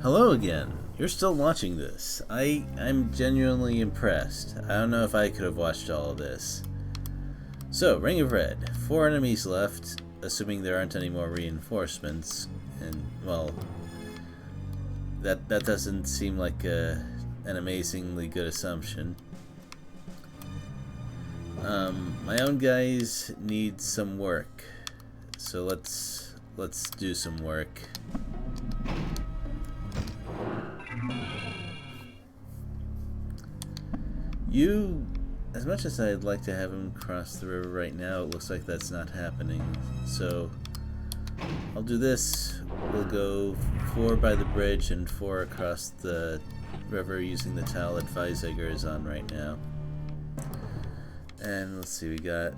Hello again. You're still watching this. I'm genuinely impressed. I don't know if I could have watched all of this. So, Ring of Red. 4 enemies left, assuming there aren't any more reinforcements. And, well, that doesn't seem like an amazingly good assumption. My own guys need some work. So let's do some work. As much as I'd like to have him cross the river right now, it looks like that's not happening. So I'll do this. We'll go 4 by the bridge and 4 across the river using the towel that Weizsäcker is on right now. And let's see, we got...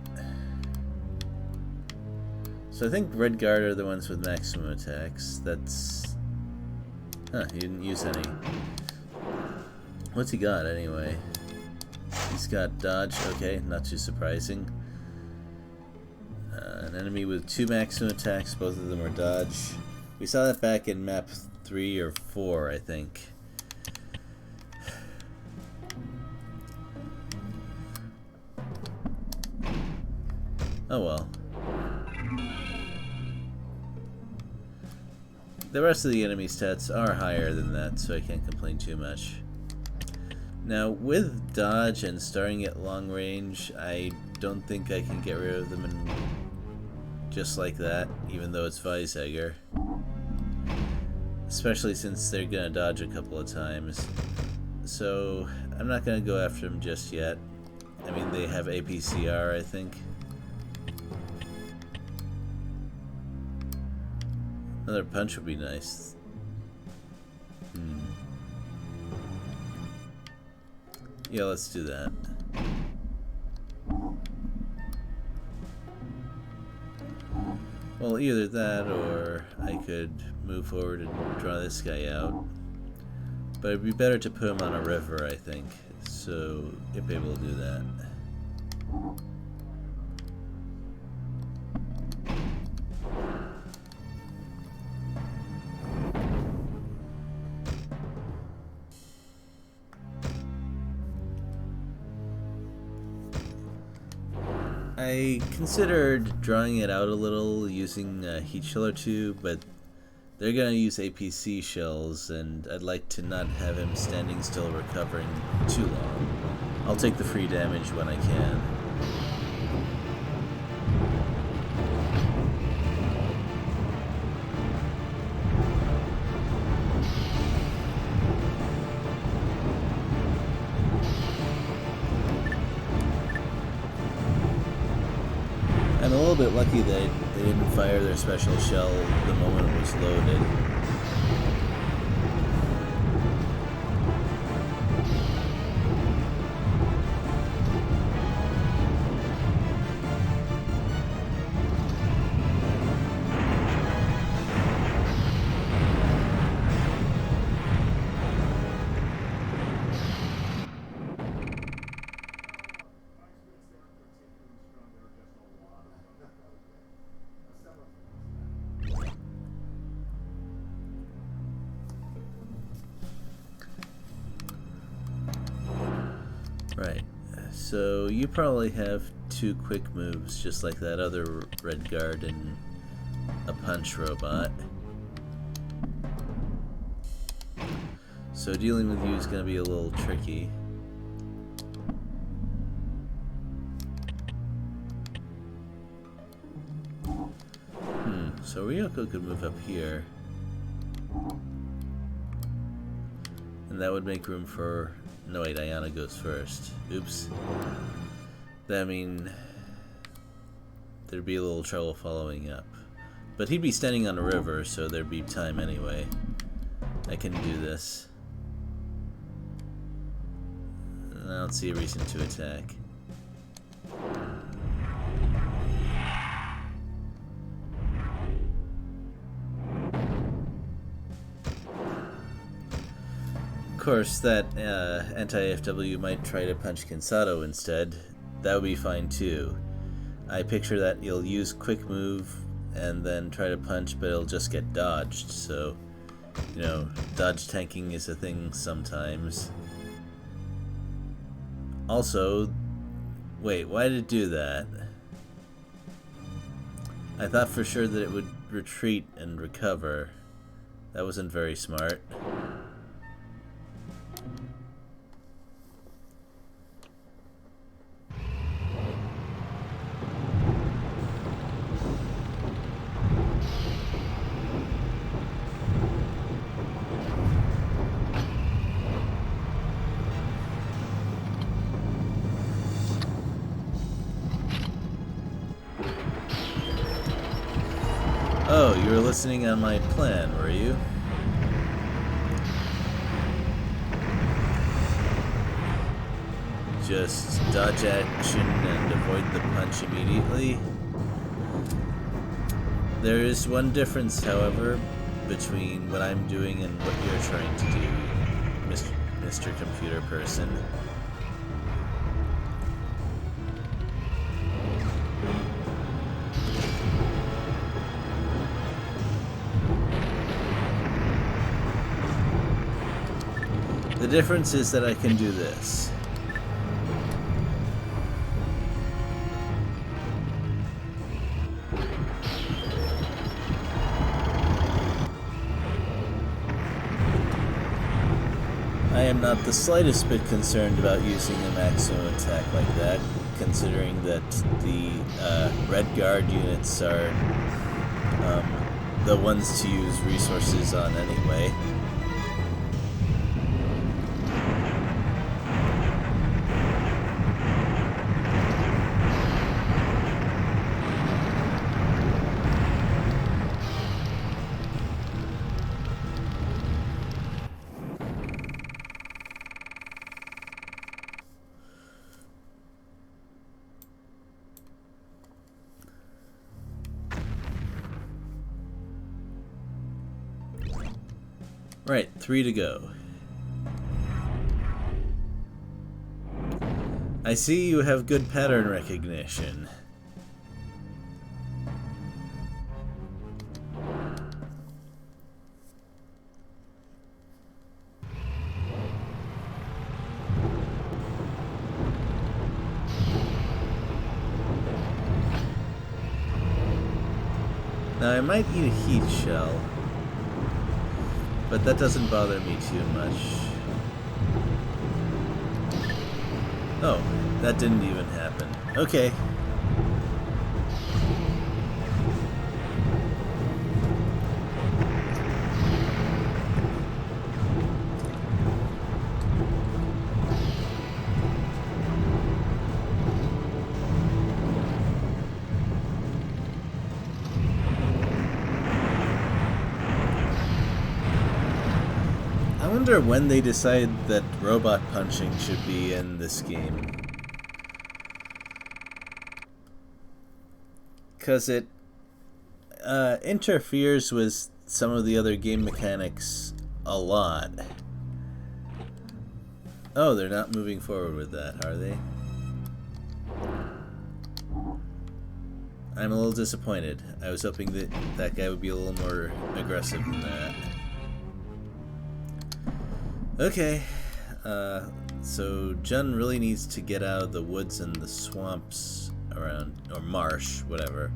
So I think Red Guard are the ones with maximum attacks. That's... Huh, he didn't use any. What's he got anyway? He's got dodge, okay, not too surprising. An enemy with 2 maximum attacks, both of them are dodge. We saw that back in map 3 or 4, I think. Oh well. The rest of the enemy stats are higher than that, so I can't complain too much. Now, with dodge and starting at long range, I don't think I can get rid of them just like that, even though it's Weizsäcker. Especially since they're gonna dodge a couple of times. So, I'm not gonna go after them just yet. I mean, they have APCR, I think. Another punch would be nice. Yeah, let's do that. Well, either that or I could move forward and draw this guy out. But it'd be better to put him on a river, I think. So, if able to do that. I considered drawing it out a little using a heat shell or 2, but they're going to use APC shells, and I'd like to not have him standing still recovering too long. I'll take the free damage when I can. I'm a little bit lucky that they didn't fire their special shell the moment it was loaded. Right, so you probably have 2 quick moves, just like that other Red Guard and a punch robot. So dealing with you is going to be a little tricky. So Ryoko could move up here. And that would make room for... No, wait, Ayana goes first. Oops. I mean, there'd be a little trouble following up. But he'd be standing on a river, so there'd be time anyway. I can do this. And I don't see a reason to attack. Of course, that anti-FW might try to punch Kinsato instead. That would be fine too. I picture that you'll use quick move and then try to punch, but it'll just get dodged, so You know, dodge tanking is a thing sometimes. Also, wait, why did it do that? I thought for sure that it would retreat and recover. That wasn't very smart. Oh, you were listening on my plan, were you? Just dodge action and avoid the punch immediately. There is one difference, however, between what I'm doing and what you're trying to do, Mr. Computer Person. The difference is that I can do this. I am not the slightest bit concerned about using a maximum attack like that, considering that the Red Guard units are the ones to use resources on anyway. Right, 3 to go. I see you have good pattern recognition. Now I might eat a heat shell, but that doesn't bother me too much. Oh, that didn't even happen. Okay. I wonder when they decide that robot punching should be in this game. Because it interferes with some of the other game mechanics a lot. Oh, they're not moving forward with that, are they? I'm a little disappointed. I was hoping that that guy would be a little more aggressive than that. Okay, so Jen really needs to get out of the woods and the swamps around, or marsh, whatever.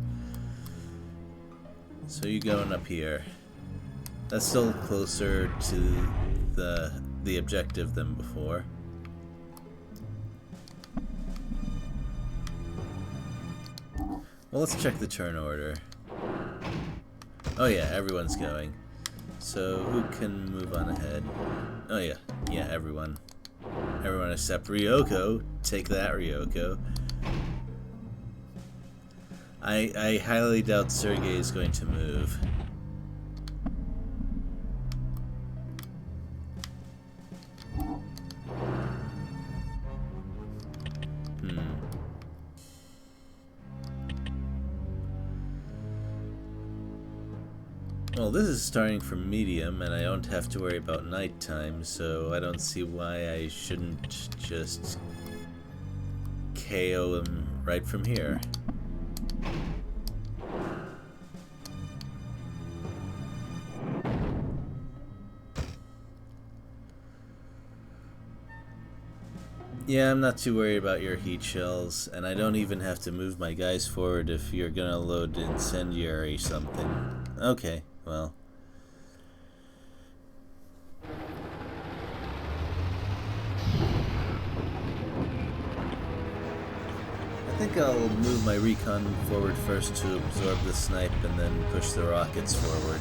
So you going up here. That's still closer to the objective than before. Well, let's check the turn order. Oh yeah, everyone's going. So who can move on ahead? Oh yeah, everyone. Everyone except Ryoko. Take that, Ryoko. I highly doubt Sergei is going to move. Well, this is starting from medium, and I don't have to worry about nighttime, so I don't see why I shouldn't just KO him right from here. Yeah, I'm not too worried about your heat shells, and I don't even have to move my guys forward if you're gonna load incendiary something. Okay, well. I think I'll move my recon forward first to absorb the snipe and then push the rockets forward.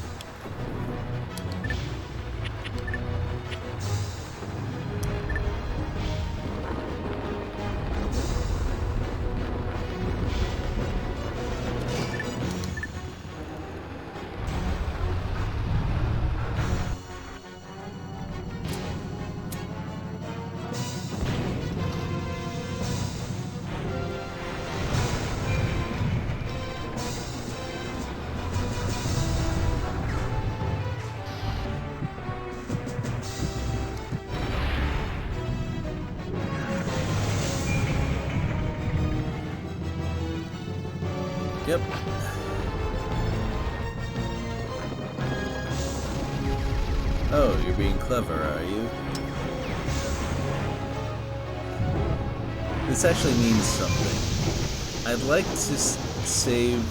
Yep. Oh, you're being clever, are you? This actually means something. I'd like to save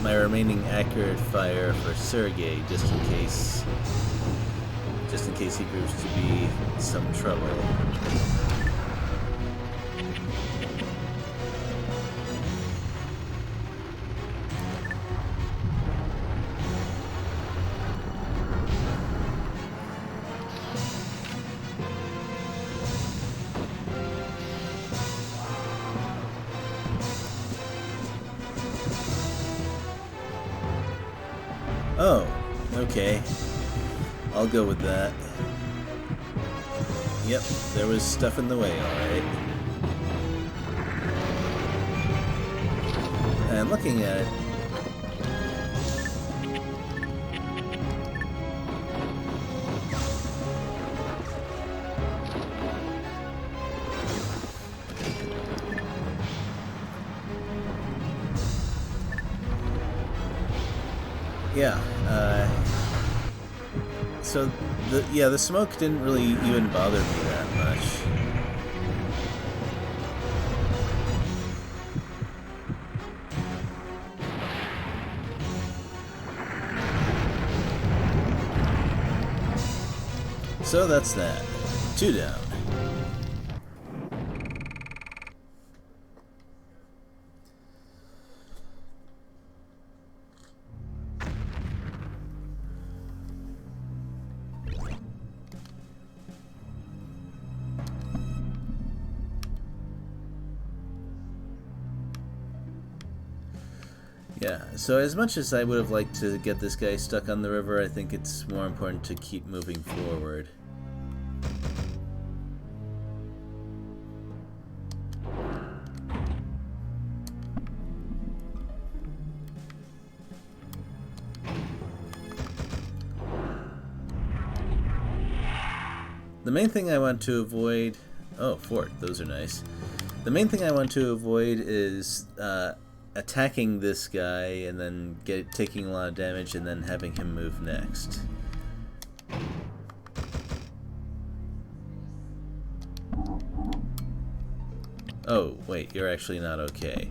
my remaining accurate fire for Sergei, just in case he proves to be some trouble. Oh, okay. I'll go with that. Yep, there was stuff in the way, alright. And looking at it, yeah, so the smoke didn't really even bother me that much. So that's that. 2 down. Yeah, so as much as I would have liked to get this guy stuck on the river, I think it's more important to keep moving forward. The main thing I want to avoid... Oh, fort, those are nice. The main thing I want to avoid is attacking this guy and then taking a lot of damage and then having him move next. Oh, wait, you're actually not okay.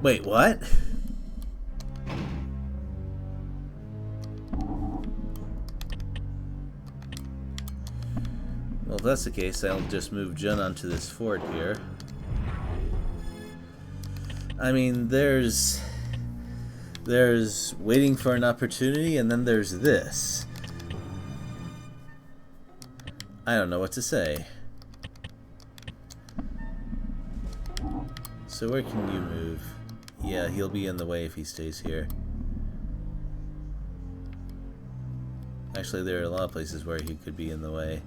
Wait, what? Well, if that's the case, I'll just move Jun onto this fort here. I mean, there's waiting for an opportunity, and then there's this. I don't know what to say. So where can you move? Yeah, he'll be in the way if he stays here. Actually, there are a lot of places where he could be in the way.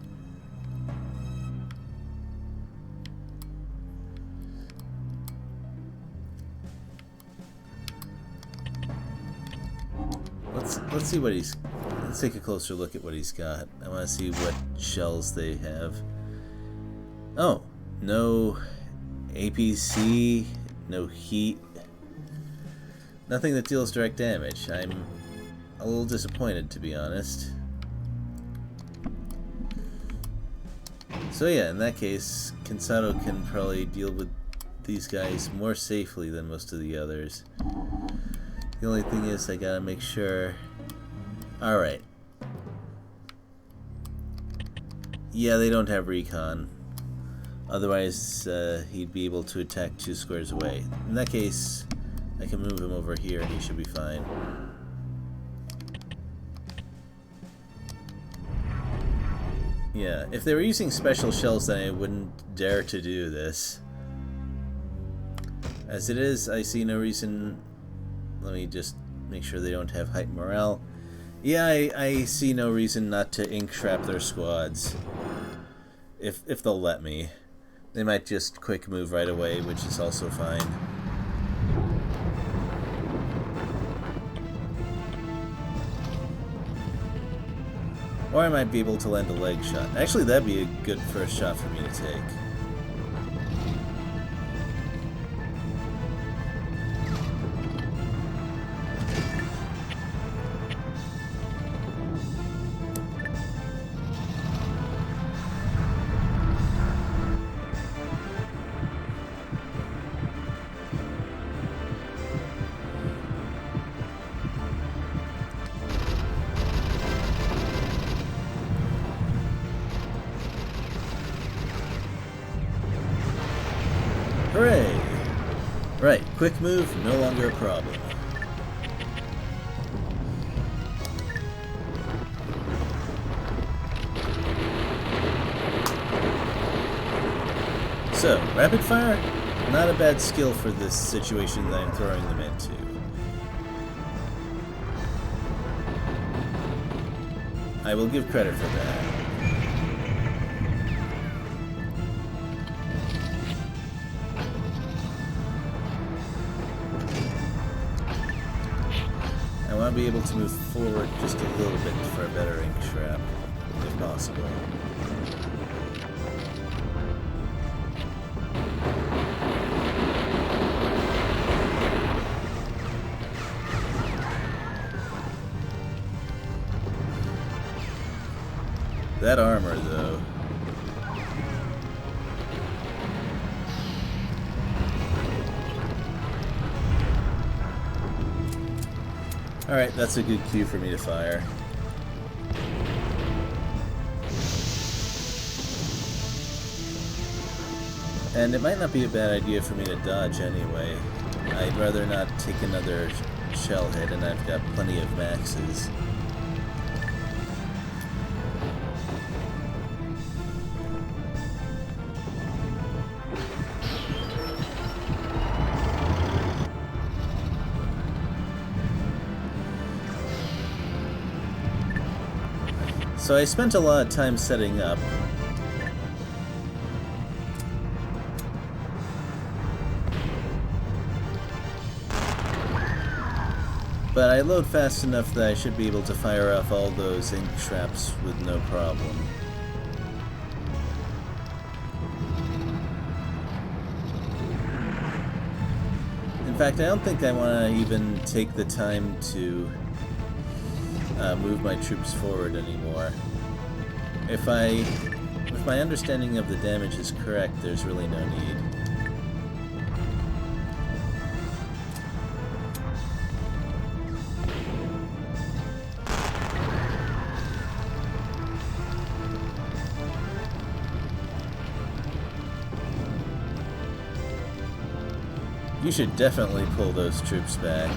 Let's see what he's... Let's take a closer look at what he's got. I want to see what shells they have. Oh, no APC, no heat. Nothing that deals direct damage. I'm a little disappointed, to be honest. So yeah, in that case, Cansado can probably deal with these guys more safely than most of the others. The only thing is I gotta make sure... Alright. Yeah, they don't have recon. Otherwise, he'd be able to attack 2 squares away. In that case, I can move him over here and he should be fine. Yeah, if they were using special shells, then I wouldn't dare to do this. As it is, I see no reason... Let me just make sure they don't have heightened morale. Yeah, I see no reason not to ink trap their squads. If they'll let me. They might just quick move right away, which is also fine. Or I might be able to land a leg shot. Actually, that'd be a good first shot for me to take. Hooray! Right, quick move, no longer a problem. So, rapid fire? Not a bad skill for this situation that I'm throwing them into. I will give credit for that. I want to be able to move forward just a little bit for a better ink trap, if possible. That armor, though. Alright, that's a good cue for me to fire. And it might not be a bad idea for me to dodge anyway. I'd rather not take another shell hit, and I've got plenty of maxes. So I spent a lot of time setting up. But I load fast enough that I should be able to fire off all those ink traps with no problem. In fact, I don't think I want to even take the time to move my troops forward anymore. If my understanding of the damage is correct, there's really no need. You should definitely pull those troops back.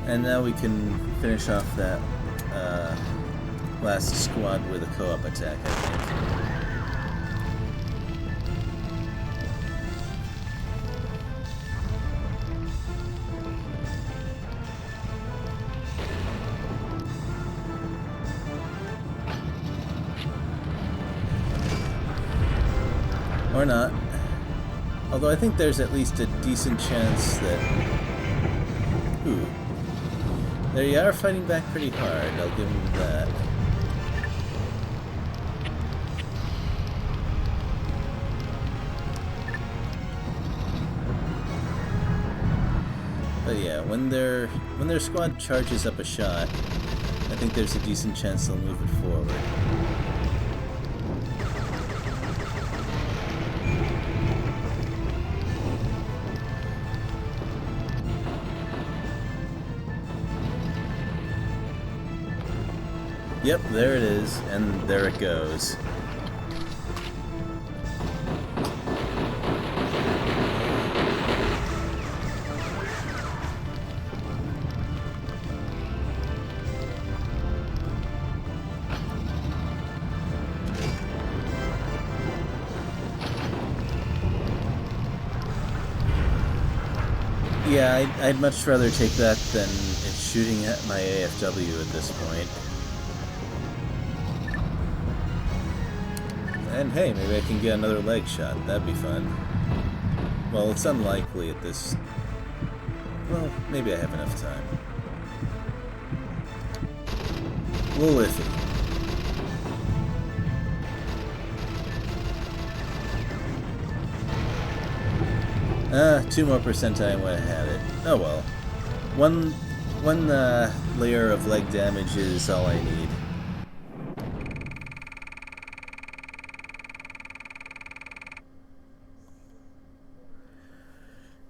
And now we can finish off that last squad with a co-op attack, I think. Or not. Although I think there's at least a decent chance that... Ooh. They are fighting back pretty hard, I'll give them that. But yeah, when their squad charges up a shot, I think there's a decent chance they'll move it forward. Yep, there it is, and there it goes. Yeah, I'd much rather take that than it's shooting at my AFW at this point. And hey, maybe I can get another leg shot. That'd be fun. Well, it's unlikely at this... Well, maybe I have enough time. A little iffy. Two more percent I would have had it. Oh well. One layer of leg damage is all I need.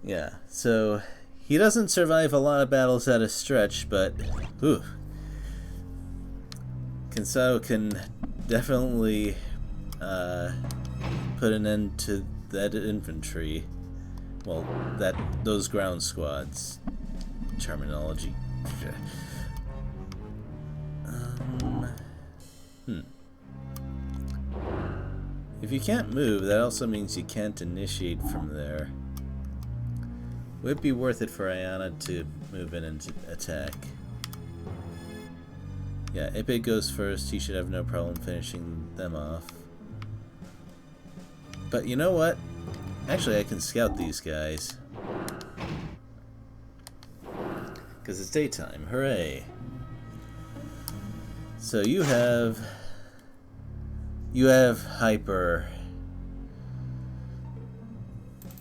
Yeah, so he doesn't survive a lot of battles at a stretch, but whew, Kinsao can definitely put an end to that infantry. Well, those ground squads. Terminology. If you can't move, that also means you can't initiate from there. Would it be worth it for Ayana to move in and attack? Yeah, Ipe goes first. He should have no problem finishing them off. But you know what? Actually, I can scout these guys. Because it's daytime. Hooray! So you have hyper.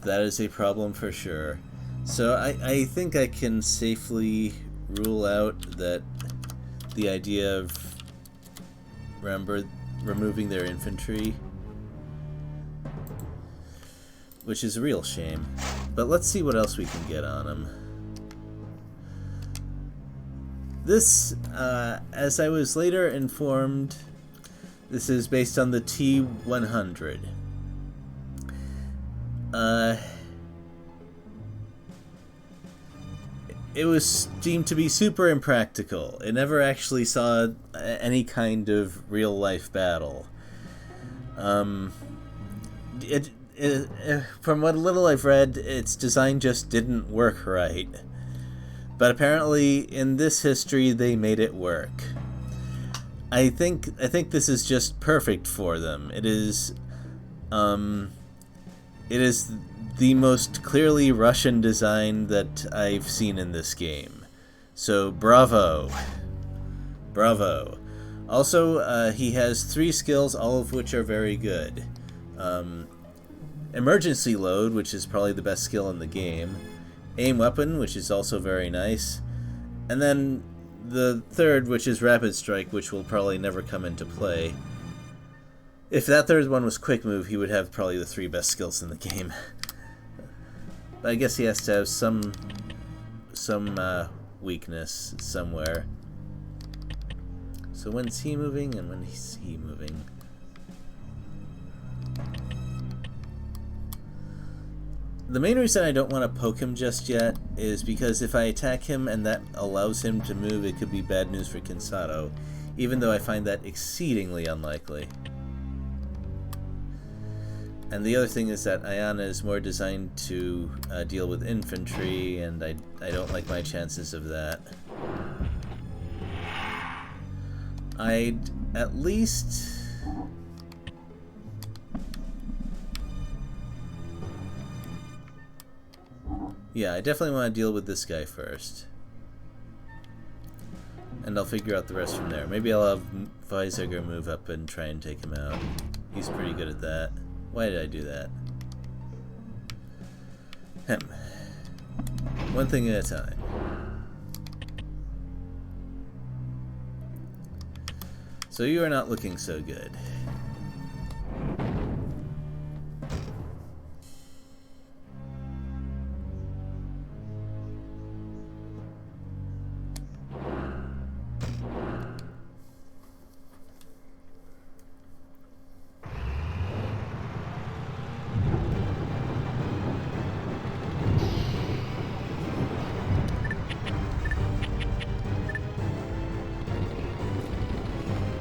That is a problem for sure. So I think I can safely rule out that the idea of removing their infantry, which is a real shame. But let's see what else we can get on them. This, as I was later informed, this is based on the T-100. It was deemed to be super impractical. It never actually saw any kind of real-life battle. From what little I've read, its design just didn't work right. But apparently, in this history, they made it work. I think this is just perfect for them. It is the most clearly Russian design that I've seen in this game. So, bravo. Bravo. Also, he has 3 skills, all of which are very good. Emergency Load, which is probably the best skill in the game. Aim Weapon, which is also very nice. And then the third, which is Rapid Strike, which will probably never come into play. If that third one was Quick Move, he would have probably the 3 best skills in the game. But I guess he has to have some weakness somewhere. So when's he moving and when is he moving? The main reason I don't want to poke him just yet is because if I attack him and that allows him to move, it could be bad news for Kinsado, even though I find that exceedingly unlikely. And the other thing is that Ayana is more designed to deal with infantry, and I don't like my chances of that. I'd at least... Yeah, I definitely want to deal with this guy first. And I'll figure out the rest from there. Maybe I'll have Weizsäcker move up and try and take him out. He's pretty good at that. Why did I do that? One thing at a time. So you are not looking so good.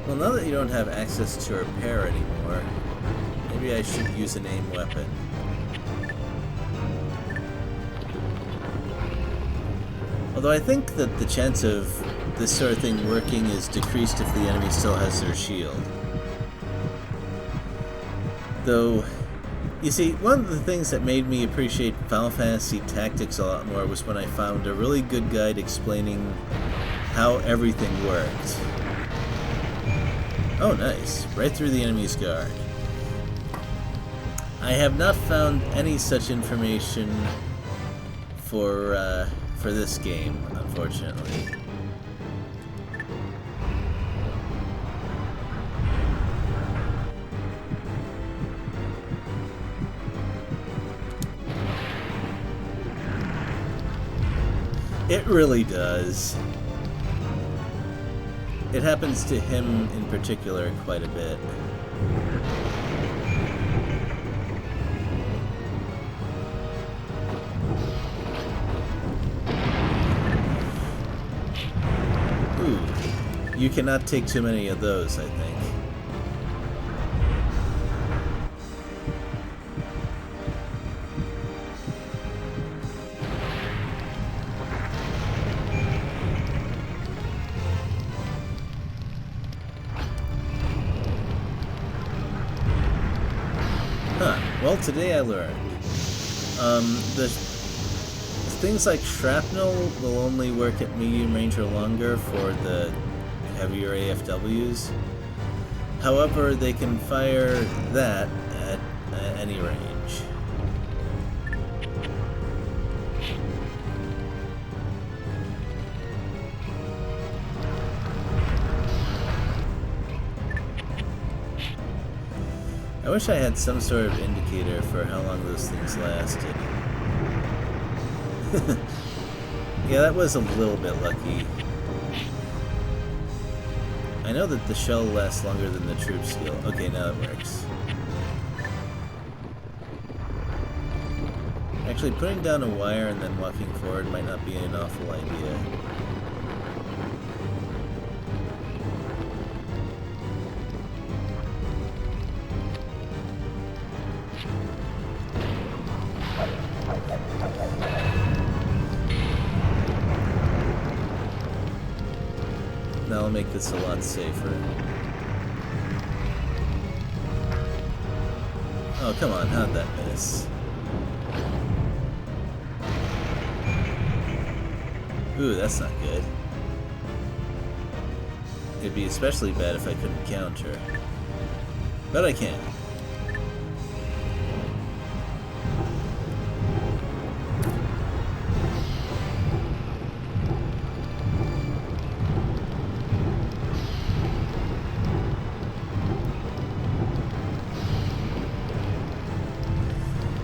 Well, now that you don't have access to repair anymore, maybe I should use an aim weapon. Although I think that the chance of this sort of thing working is decreased if the enemy still has their shield. Though, you see, one of the things that made me appreciate Final Fantasy Tactics a lot more was when I found a really good guide explaining how everything worked. Oh, nice. Right through the enemy's guard. I have not found any such information for this game, unfortunately. It really does. It happens to him in particular quite a bit. Ooh, you cannot take too many of those, I think. Well, today I learned. The things like shrapnel will only work at medium range or longer for the heavier AFWs. However, they can fire that at any range. I wish I had some sort of indicator for how long those things lasted. Yeah, that was a little bit lucky. I know that the shell lasts longer than the troop skill. Okay, now it works. Actually, putting down a wire and then walking forward might not be an awful idea. That'll make this a lot safer. Oh, come on, how'd that miss? Ooh, that's not good. It'd be especially bad if I couldn't counter. But I can.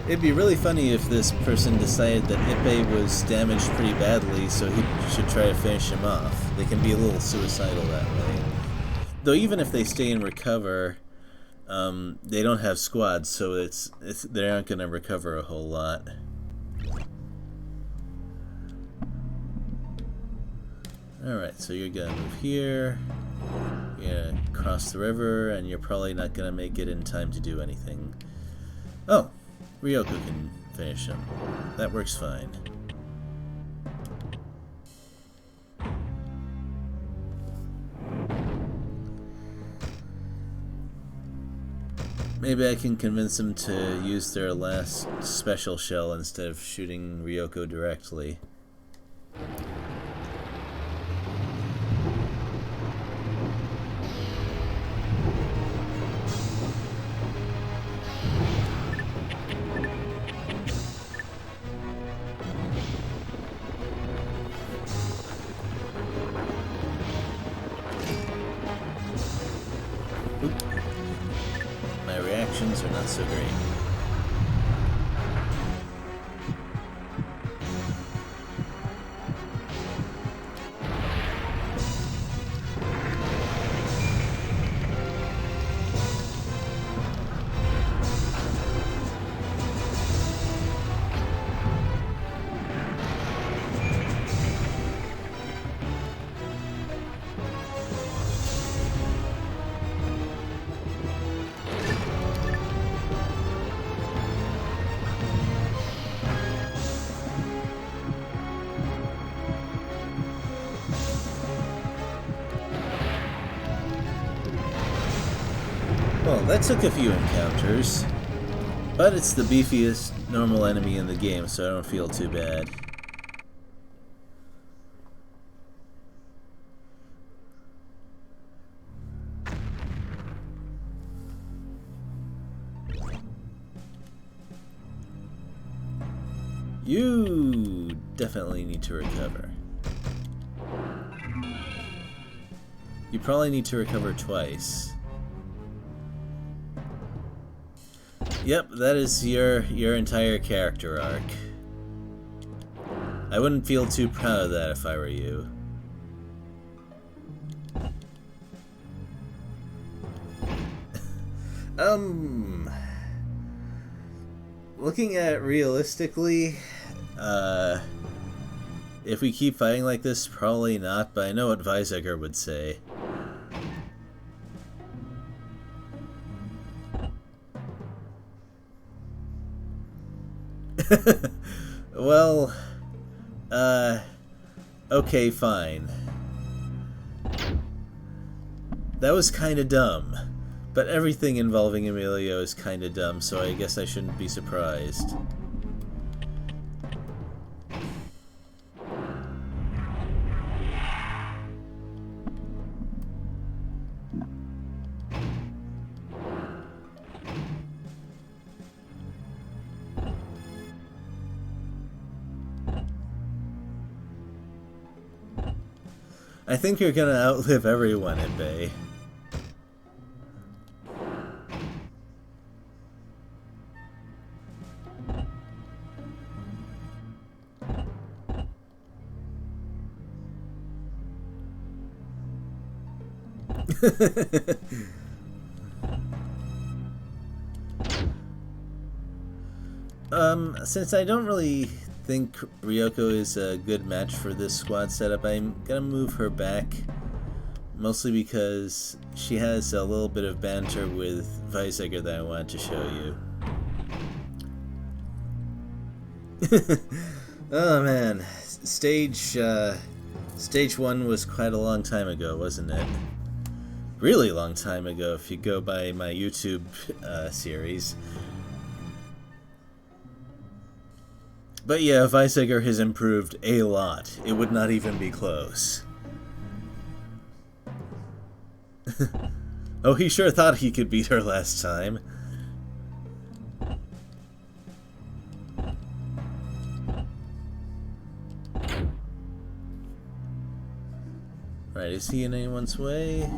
It'd be really funny if this person decided that Ippei was damaged pretty badly, so he should try to finish him off. They can be a little suicidal that way. Though even if they stay and recover, they don't have squads, so they aren't going to recover a whole lot. Alright, so you're going to move here, you're going to cross the river, and you're probably not going to make it in time to do anything. Oh! Ryoku can finish him. That works fine. Maybe I can convince them to use their last special shell instead of shooting Ryoko directly. My reactions are not so great. Well, that took a few encounters, but it's the beefiest normal enemy in the game, so I don't feel too bad. You definitely need to recover. You probably need to recover twice. Yep, that is your entire character arc. I wouldn't feel too proud of that if I were you. Looking at it realistically, if we keep fighting like this, probably not, but I know what Weizsäcker would say. Well, okay, fine. That was kinda dumb. But everything involving Emilio is kinda dumb, so I guess I shouldn't be surprised. I think you're gonna outlive everyone at Bay. Since I don't really think Ryoko is a good match for this squad setup, I'm gonna move her back, mostly because she has a little bit of banter with Weizsäcker that I wanted to show you. Oh man, stage 1 was quite a long time ago, wasn't it? Really long time ago if you go by my YouTube series. But yeah, Weizsäcker has improved a lot. It would not even be close. Oh, he sure thought he could beat her last time. Right, is he in anyone's way?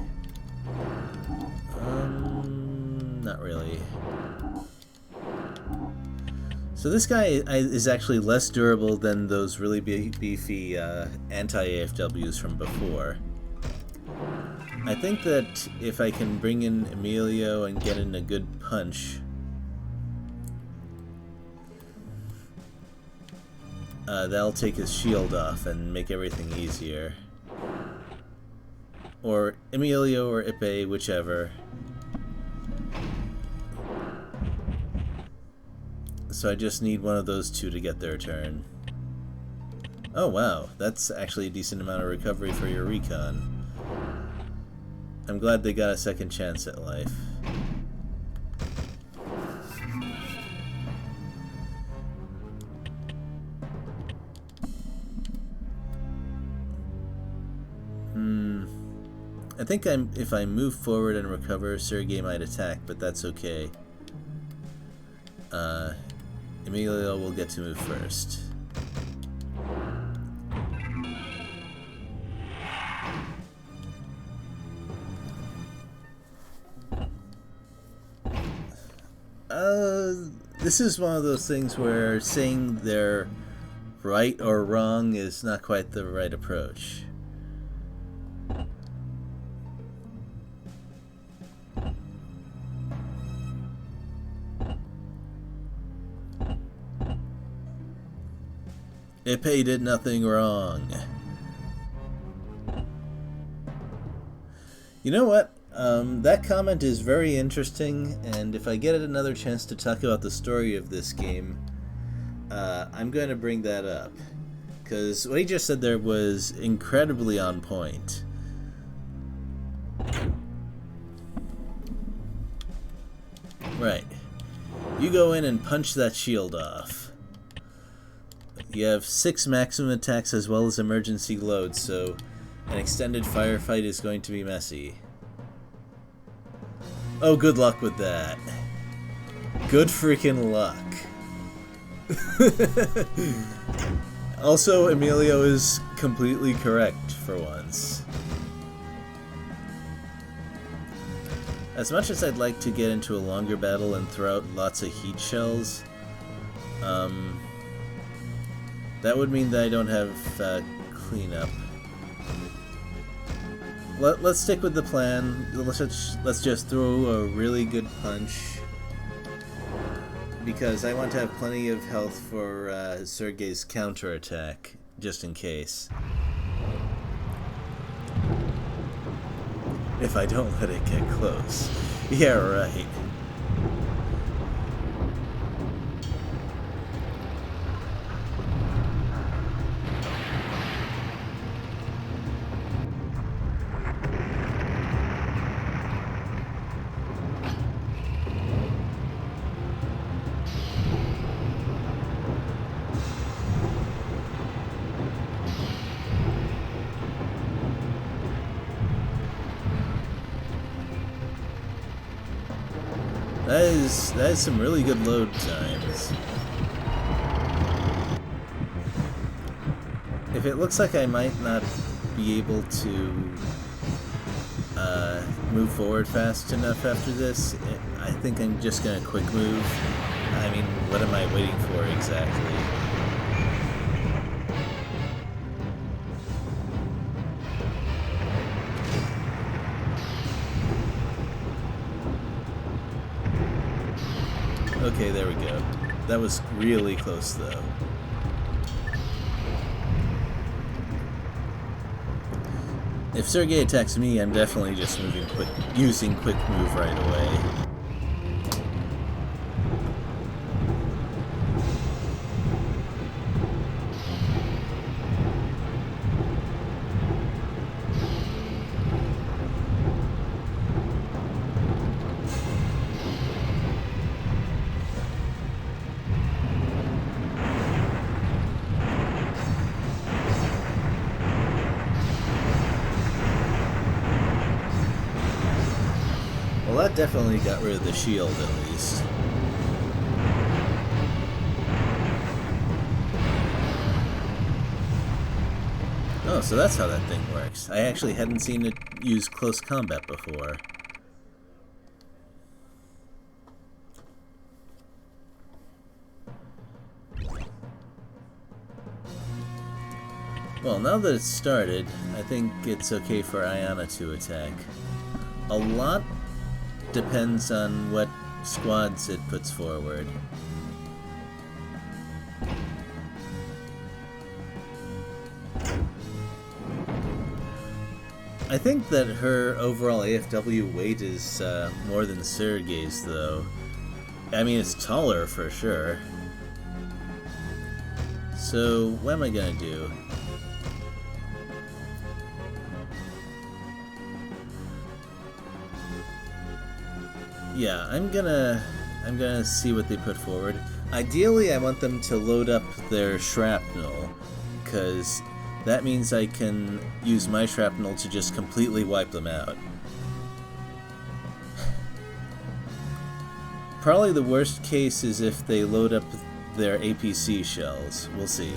Not really. So this guy is actually less durable than those really beefy anti-AFWs from before. I think that if I can bring in Emilio and get in a good punch, that'll take his shield off and make everything easier. Or Emilio or Ippei, whichever. So I just need one of those two to get their turn. Oh wow, that's actually a decent amount of recovery for your recon. I'm glad they got a second chance at life. I think if I move forward and recover, Sergei might attack, but that's okay. Emilio will get to move first. This is one of those things where saying they're right or wrong is not quite the right approach. Ippei did nothing wrong. You know what? That comment is very interesting, and if I get another chance to talk about the story of this game, I'm going to bring that up. Because what he just said there was incredibly on point. Right. You go in and punch that shield off. You have 6 maximum attacks as well as emergency loads, so an extended firefight is going to be messy. Oh, good luck with that. Good freaking luck. Also, Emilio is completely correct for once. As much as I'd like to get into a longer battle and throw out lots of heat shells, that would mean that I don't have cleanup. Let's stick with the plan. Let's just throw a really good punch, because I want to have plenty of health for Sergei's counterattack, just in case. If I don't let it get close. Yeah, right. That is some really good load times. If it looks like I might not be able to move forward fast enough after this, I think I'm just gonna quick move. I mean, what am I waiting for exactly? Okay, there we go. That was really close, though. If Sergei attacks me, I'm definitely just using quick move right away. Well, that definitely got rid of the shield, at least. Oh, so that's how that thing works. I actually hadn't seen it use close combat before. Well, now that it's started, I think it's okay for Ayana to attack. A lot depends on what squads it puts forward. I think that her overall AFW weight is more than Sergei's, though. I mean, it's taller for sure. So, what am I gonna do? Yeah, I'm gonna see what they put forward. Ideally, I want them to load up their shrapnel, because that means I can use my shrapnel to just completely wipe them out. Probably the worst case is if they load up their APC shells. We'll see.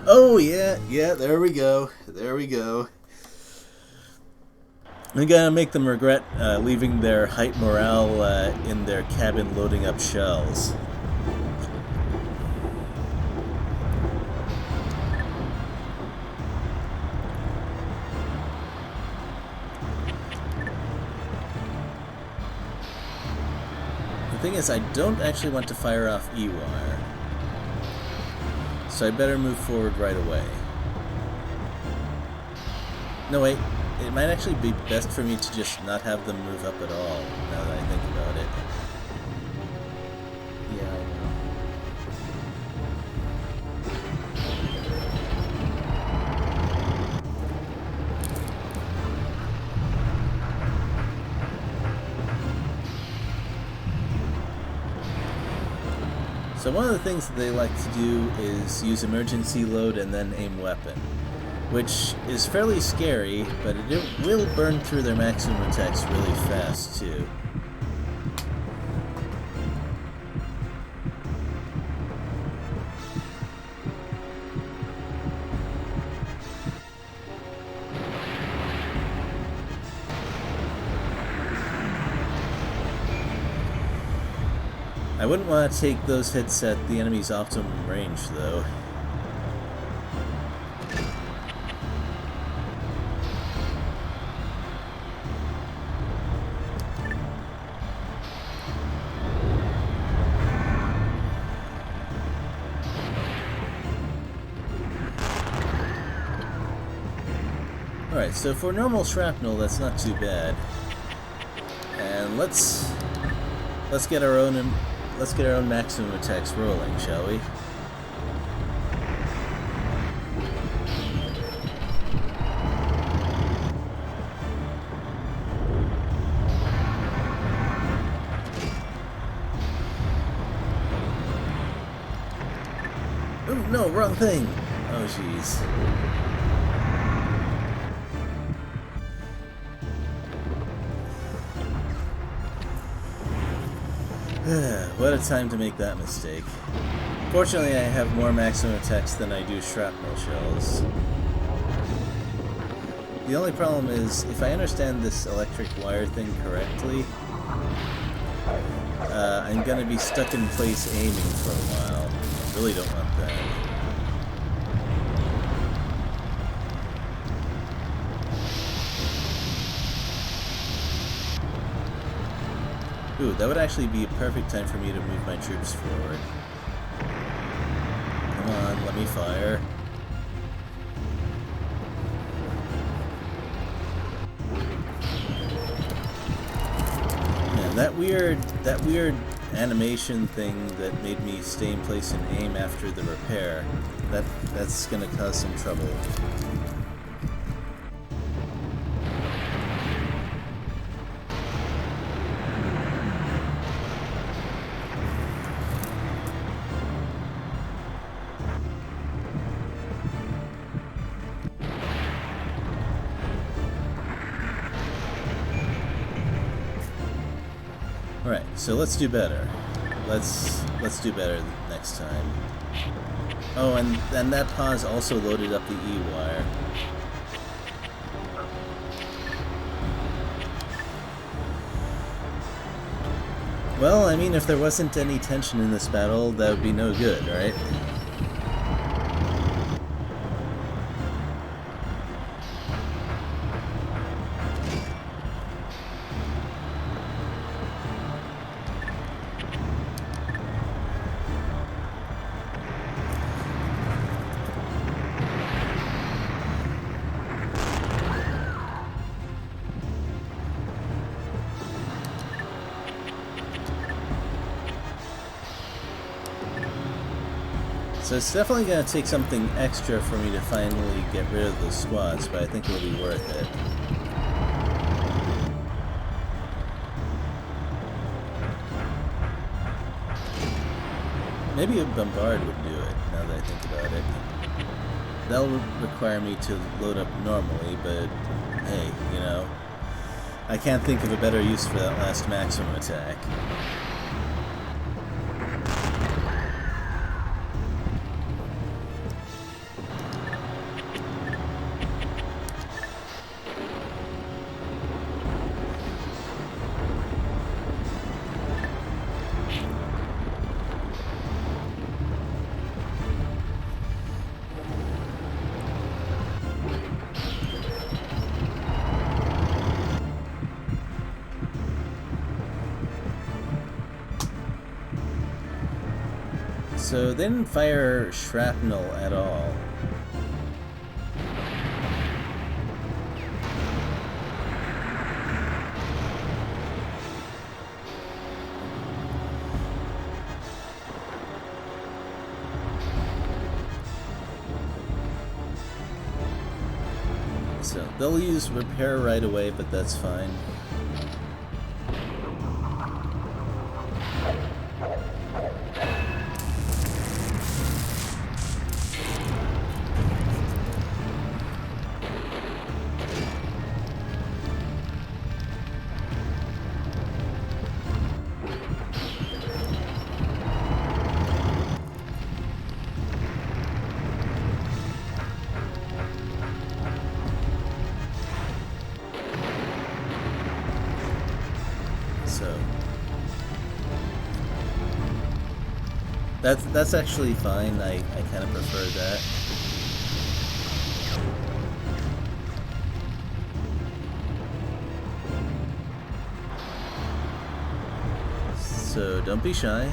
Oh yeah, there we go. There we go. I'm gonna make them regret leaving their height morale in their cabin loading up shells. The thing is, I don't actually want to fire off E-wire, so I better move forward right away. No, wait. It might actually be best for me to just not have them move up at all, now that I think about it. Yeah, I know. So one of the things that they like to do is use emergency load and then aim weapon, which is fairly scary, but it will burn through their maximum attacks really fast too. I wouldn't want to take those hits at the enemy's optimum range, though. Alright, so for normal shrapnel, that's not too bad. And let's get our own maximum attacks rolling, shall we? Oh no, wrong thing! Oh jeez. What a time to make that mistake. Fortunately, I have more maximum attacks than I do shrapnel shells. The only problem is, if I understand this electric wire thing correctly, I'm gonna be stuck in place aiming for a while. I really don't want that. Ooh, that would actually be a perfect time for me to move my troops forward. Come on, let me fire. Man, that weird animation thing that made me stay in place and aim after the repair, that's gonna cause some trouble. Alright, so let's do better. Let's do better next time. Oh, and that pause also loaded up the E-wire. Well, I mean, if there wasn't any tension in this battle, that would be no good, right? So it's definitely going to take something extra for me to finally get rid of those squads, but I think it'll be worth it. Maybe a bombard would do it, now that I think about it. that'll require me to load up normally, but hey, you know, I can't think of a better use for that last maximum attack. So they didn't fire shrapnel at all. So they'll use repair right away, but that's fine. So that's actually fine. I kind of prefer that. So don't be shy.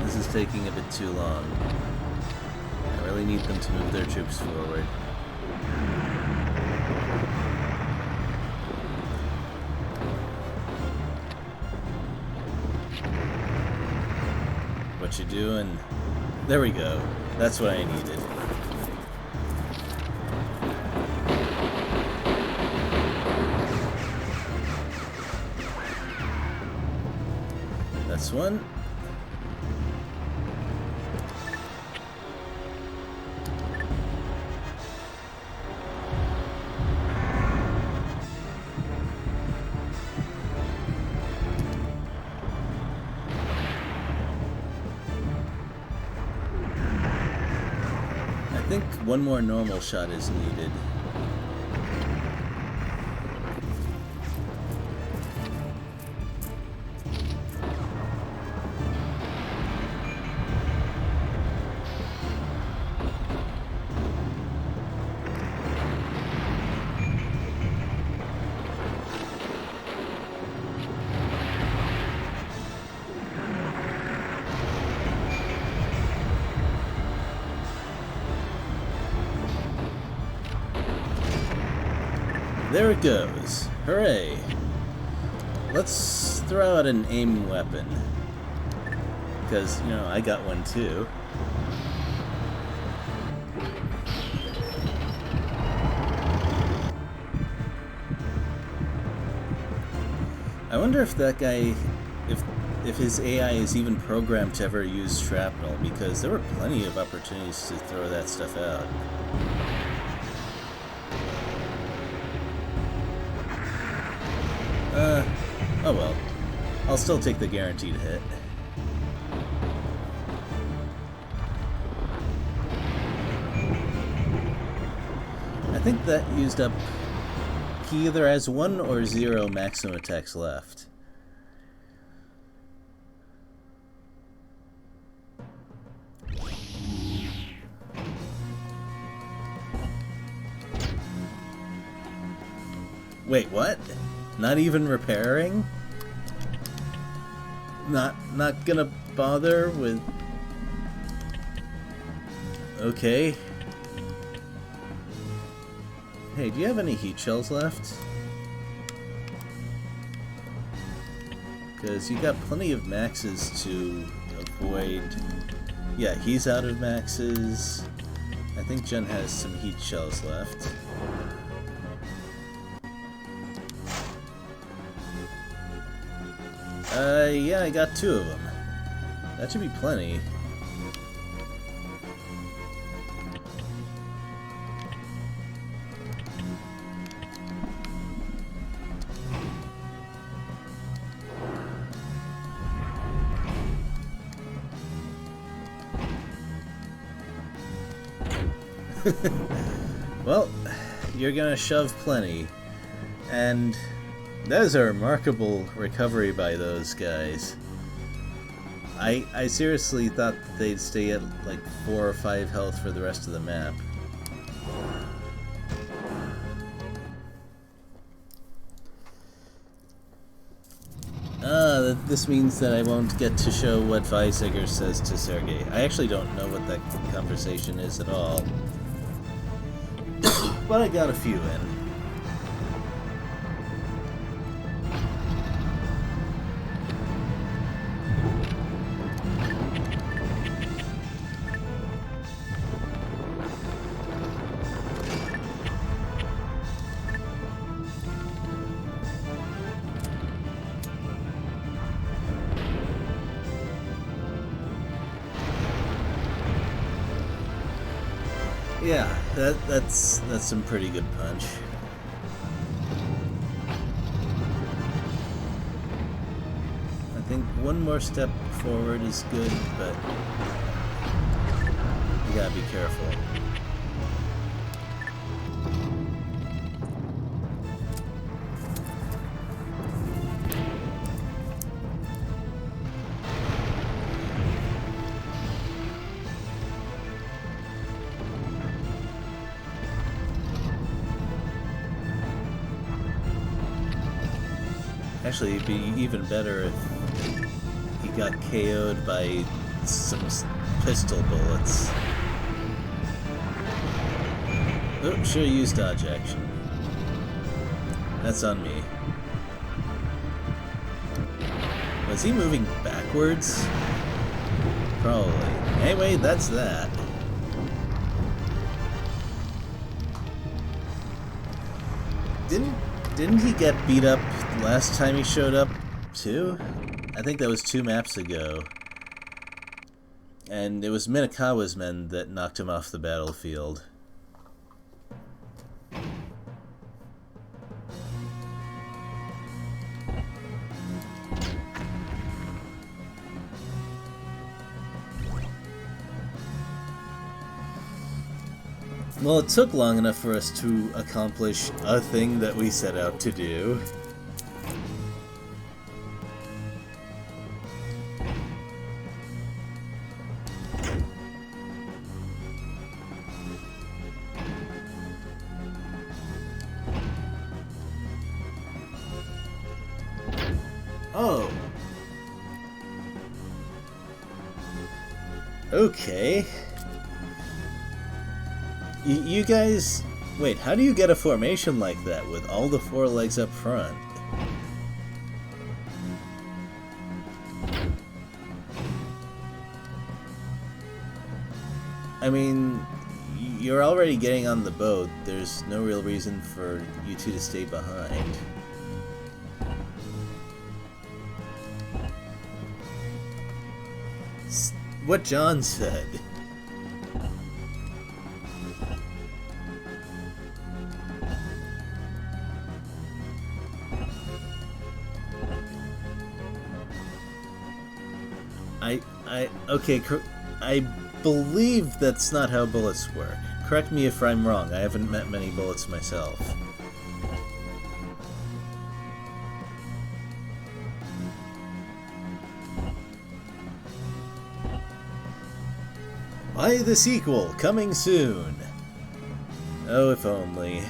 This is taking a bit too long. I really need them to move their troops forward. What you doing? There we go. That's what I needed. That's one. I think one more normal shot is needed. There it goes. Hooray! Let's throw out an aim weapon. Because, you know, I got one too. I wonder if that guy, if his AI is even programmed to ever use shrapnel, because there were plenty of opportunities to throw that stuff out. Oh well. I'll still take the guaranteed hit. I think that used up... He either has 1 or 0 maximum attacks left. Wait, what? Not even repairing? Not gonna bother with... Okay. Hey, do you have any heat shells left? Because you got plenty of maxes to avoid Yeah, he's out of maxes. I think Jen has some heat shells left. Yeah, I got 2 of them. That should be plenty. Well, you're gonna shove plenty. And that is a remarkable recovery by those guys. I seriously thought that they'd stay at like 4 or 5 health for the rest of the map. This means that I won't get to show what Weizsäcker says to Sergei. I actually don't know what that conversation is at all. But I got a few in. Yeah, that's some pretty good punch. I think one more step forward is good, but you gotta be careful. Actually, it'd be even better if he got KO'd by some pistol bullets. Oh, should've used dodge action. That's on me. Was he moving backwards? Probably. Anyway, that's that. Didn't he get beat up last time he showed up, too? I think that was 2 maps ago. And it was Minakawa's men that knocked him off the battlefield. Well, it took long enough for us to accomplish a thing that we set out to do. Oh. Okay. You guys... Wait, how do you get a formation like that with all the 4 legs up front? I mean, you're already getting on the boat. There's no real reason for you 2 to stay behind. What John said. Okay, I believe that's not how bullets work. Correct me if I'm wrong, I haven't met many bullets myself. Buy the sequel, coming soon! Oh, if only.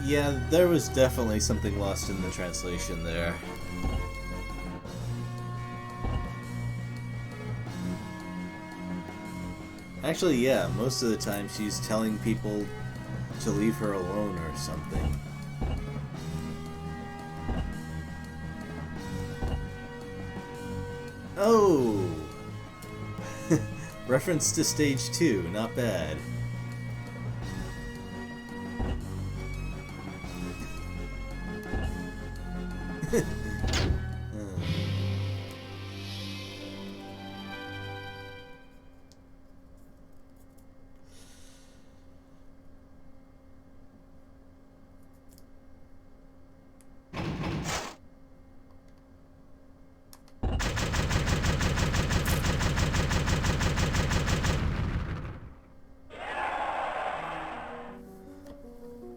Yeah, there was definitely something lost in the translation there. Actually, yeah, most of the time she's telling people to leave her alone or something. Oh! Reference to stage 2, not bad.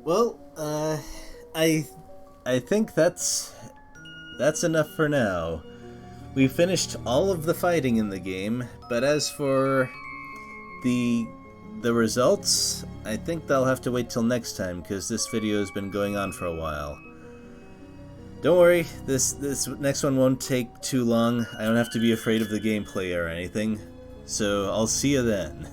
Well, I think that's enough for now. We finished all of the fighting in the game, but as for the results, I think they'll have to wait till next time because this video has been going on for a while. Don't worry, this next one won't take too long. I don't have to be afraid of the gameplay or anything. So I'll see you then.